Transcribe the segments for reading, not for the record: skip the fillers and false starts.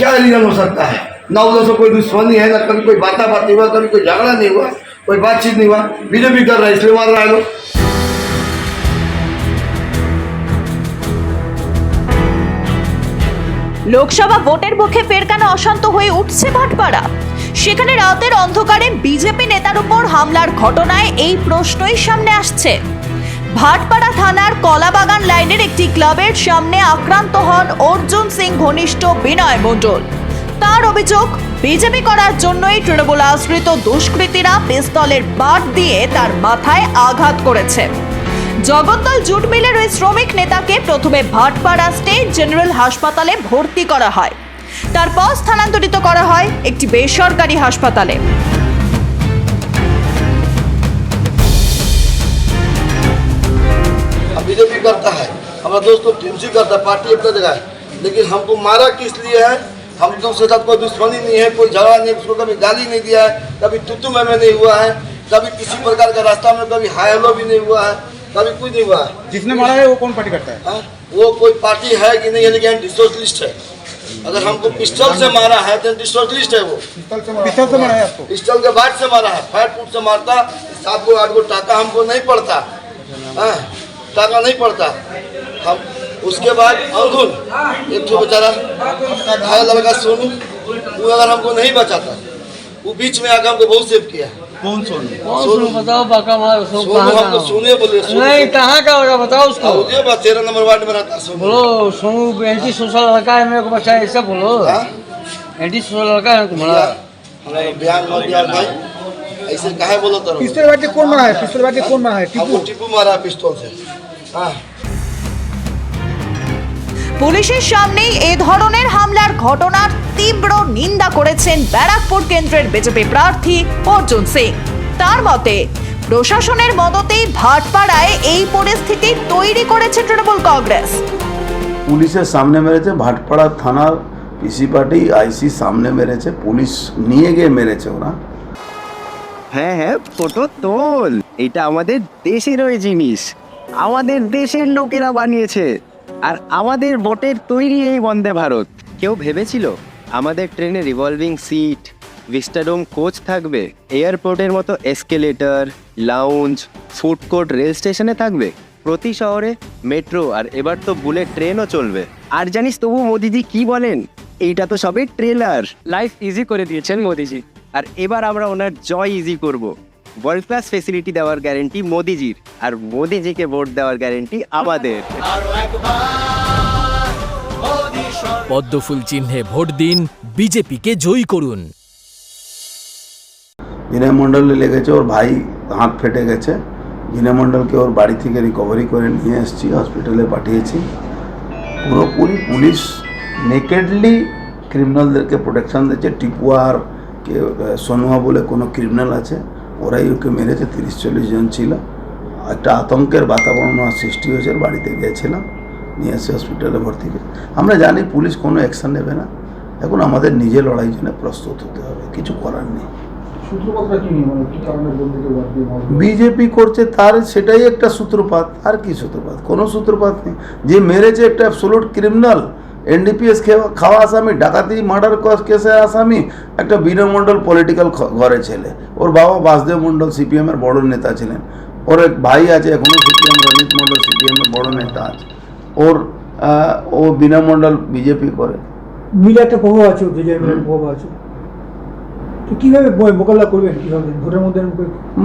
क्या रीजन हो सकता है? ना उधर से कोई दुश्मनी है, ना कभी कोई बात नहीं हुआ, कभी कोई झगड़ा नहीं हुआ, कोई बातचीत नहीं हुआ। बीजेपी कर रहा है इसलिए मार रहा है लोग। লোকসভা ভোটের মুখে ফের কেন অশান্ত হয়ে উঠছে ভাটপাড়া? সেখানে রাতের অন্ধকারে বিজেপি নেতার উপর হামলার ঘটনায় এই প্রশ্নই সামনে আসছে। ভাটপাড়া থানার কলাবাগান লাইনের একটি ক্লাবের সামনে আক্রান্ত হন অর্জুন সিং ঘনিষ্ঠ বিনয় মণ্ডল। তার অভিযোগ, বিজেপি করার জন্যই তৃণমূল আশ্রিত দুষ্কৃতীরা পিস্তলের বাট দিয়ে তার মাথায় আঘাত করেছে। জগদ্দল জুট মিলের ওই শ্রমিক নেতাকে প্রথমে ভাটপাড়া স্টেট জেনারেল হাসপাতালে ভর্তি করা হয়, তারপর স্থানান্তরিত করা হয় একটি বেসরকারি হাসপাতালে। बीजेपी करता है, हमारा दोस्त तो टीएमसी करता है, पार्टी अपना जगह है, लेकिन हमको मारा किस लिए है? हम तो उसके साथ कोई दुश्मनी नहीं है, कोई झगड़ा नहीं, उसको कभी गाली नहीं दिया है, कभी तुतु में नहीं हुआ है, कभी किसी प्रकार का रास्ता में कभी हाय हेलो भी नहीं हुआ है, कभी कुछ नहीं हुआ है। जिसने मारा है वो कौन पार्टी करता है? वो कोई पार्टी है कि नहीं है, लेकिन डिसोशलिस्ट है। अगर हमको पिस्टल से मारा है तो डिसोशलिस्ट है वो। पिस्तौल से मारा है आपको? पिस्टल के बाट से मारा है, फायर फुट से मारता, 7 को 8 को टाका हमको नहीं पड़ता, टाका नहीं पड़ता। हम उसके बाद अर्जुन एक तो बेचारा घायल लड़का सोनू, वो अगर हमको नहीं बचाता, वो बीच में आकर हमको बहुत सेव किया। कौन सोनू? सोनू बताओ, बाका मारो सोनू हमको सोने बोले, नहीं कहाँ का होगा बताओ उसको। 13 नंबर वार्ड में रहता सोनू। बोलो सोनू एंटी सोशल लड़का है, मेरे को बचा ऐसा बोलो। एंटी सोशल लड़का है तुम्हारा। हमारा बयान मत दिया भाई, ऐसे काहे बोलो तो? पिस्तौल बाटे कौन मारा है? पिस्तौल बाटे कौन मारा है? हमको टिप्पू मारा पिस्तौल से। हाँ, পুলিশের সামনেই এ ধরনের হামলার ঘটনার তীব্র নিন্দা করেছেন ব্যারাকপুর কেন্দ্রের বিজেপি প্রার্থী অর্জুন সিং। তার মতে, প্রশাসনের মদতেই ভাটপাড়ায় এই পরিস্থিতি তৈরি করেছে তৃণমূল কংগ্রেস। পুলিশের সামনে মেরেছে, ভাটপাড়া থানার পিসি পার্টি আইসি সামনে মেরেছে, পুলিশ নিয়ে গিয়ে মেরেছে ওরা। হ্যাঁ হ্যাঁ, ফটো তোল। এটা আমাদের দেশেরই জিনিস, আমাদের দেশের লোকেরা বানিয়েছে, আর আমাদের ভোটের তৈরি এই বন্দে ভারত। কেউ ভেবেছিল আমাদের ট্রেনে রিভলভিং সিট, ভিস্টাডোম কোচ থাকবে, এয়ারপোর্টের মতো escalator, lounge, food court rail স্টেশনে থাকবে, প্রতি শহরে মেট্রো, আর এবার তো বুলেট ট্রেনও চলবে। আর জানিস তবু মোদিজি কি বলেন? এইটা তো সবে ট্রেলার। লাইফ ইজি করে দিয়েছেন মোদিজি, আর এবার আমরা ওনার জয় ইজি করব। ওয়ার্ল্ড ক্লাস ফেসিলিটি দেওয়ার গ্যারেন্টি মোদিজির, আর মোদিজিকে ভোট দেওয়ার গ্যারেন্টি আমাদের। পদ্মফুল চিহ্নে ভোট দিন, বিজেপিকে জয়ী করুন। বিনয় মণ্ডলে লেগেছে, ওর ভাই হাত ফেটে গেছে। বিনয় মণ্ডলকে ওর বাড়ি থেকে রিকভারি করে নিয়ে এসেছি, হসপিটালে পাঠিয়েছি। পুরোপুরি পুলিশ নেকেডলি ক্রিমিনালদেরকে প্রোটেকশন দিচ্ছে। টিপুয়া আর সোনুয়া বলে কোনো ক্রিমিনাল আছে, ওরাই ওকে মেরেছে। 30-40 জন ছিল। একটা আতঙ্কের বাতাবরণ সৃষ্টি হয়েছে। বাড়িতে গিয়েছিলাম, নিয়ে এসে হসপিটালে ভর্তি করে। আমরা জানি পুলিশ কোনো অ্যাকশন নেবে না, এখন আমাদের নিজে লড়াই জন্য প্রস্তুত হতে হবে, কিছু করার নেই। বিজেপি করছে তার সেটাই একটা সূত্রপাত, আর কি সূত্রপাত? কোনো সূত্রপাত নেই। যে মেরেছে একটা অ্যাবসোলুট ক্রিমিনাল, এনডিপিএস খাওয়া আসামি, ডাকাতি মার্ডার কেসের আসামি, একটা বিনয় মণ্ডল পলিটিক্যাল ঘরে ছেলে। ওর বাবা বাসদেব মণ্ডল সিপিএমের বড় নেতা ছিলেন, ওর এক ভাই আছে এখনও সিপিএম, রঞ্জিত মণ্ডল সিপিএমের বড় নেতা আছে। ও বিনয় মণ্ডল বিজেপি করে। মিলে একটা প্রভাব আছে, প্রভাব আছে। কিভাবে মোকাবিলা করবেন? কিভাবে ভোটের মধ্যে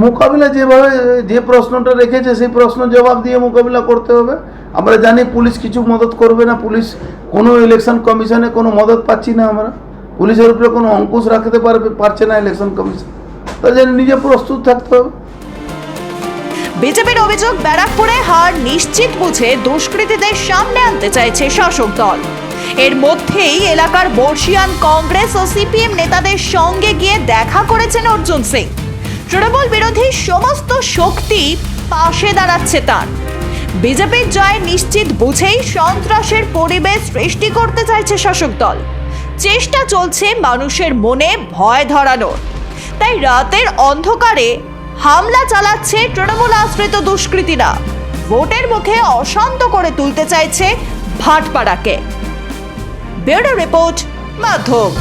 মোকাবিলা যেভাবে যে প্রশ্নটা রেখেছে সেই প্রশ্ন জবাব দিয়ে মোকাবিলা করতে হবে। আমরা জানি পুলিশ কিছু মদত করবে না, পুলিশ কোনো ইলেকশন কমিশনে কোনো মদত পাচ্ছি না আমরা। পুলিশের উপরে কোনো অঙ্কুশ রাখতে পারছে না ইলেকশন কমিশন, তাই জন্য নিজে প্রস্তুত থাকতে হবে। বিজেপির অভিযোগ, ব্যারাকপুরে হার নিশ্চিত বুঝে দুষ্কৃতীদের সামনে আনতে চাইছে শাসক দল। এর মধ্যেই এলাকার বর্ষিয়ান কংগ্রেস ও সিপিএম নেতাদের সঙ্গে গিয়ে দেখা করেছেন অর্জুন সিং। তৃণমূল বিরোধী সমস্ত শক্তি পাশে দাঁড়াচ্ছে তার। বিজেপির জয় নিশ্চিত বুঝেই সন্ত্রাসের পরিবেশ সৃষ্টি করতে চাইছে শাসক দল। চেষ্টা চলছে মানুষের মনে ভয় ধরানোর। তাই রাতের অন্ধকারে হামলা চালাচ্ছে তৃণমূল আশ্রিত দুষ্কৃতীরা। ভোটের মুখে অশান্ত করে তুলতে চাইছে ভাটপাড়াকে। ব্যুরো রিপোর্ট, মাধ্যম।